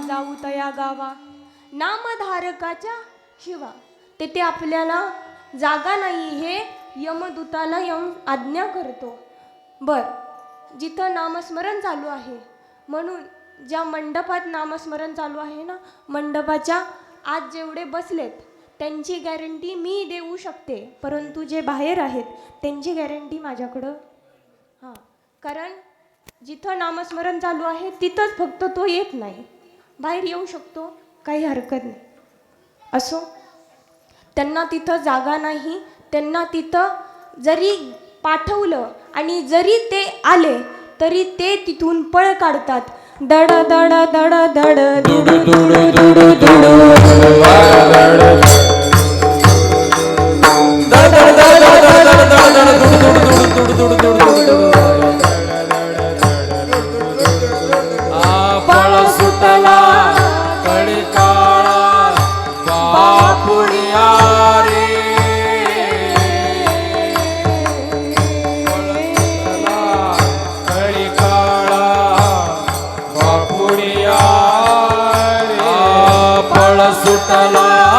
जाऊ तया गावा नामधारकाच्या शिवा. तेथे आपल्याला जागा नाही हे यमदूताला यम आज्ञा करतो. बर, जिथं नामस्मरण चालू आहे, म्हणून ज्या मंडपात नामस्मरण चालू आहे ना, मंडपाच्या आत जेवढे बसलेत त्यांची गॅरंटी मी देऊ शकते, परंतु जे बाहेर आहेत त्यांची गॅरंटी माझ्याकडं. हां, कारण जिथं नामस्मरण चालू आहे तिथंच फक्त तो येत नाही, बाहेर येऊ शकतो, काही हरकत नाही. असो, त्यांना तिथं जागा नाही. त्यांना तिथं जरी पाठवलं आणि जरी ते आले तरी ते तिथून पळ काढतात. दड दड दड दड दुड दुड दुड दुड पळ सुटला कळी काळा बापुडिया रे. पळ सुटला कळी काळा बापुडिया रे. पळ सुटला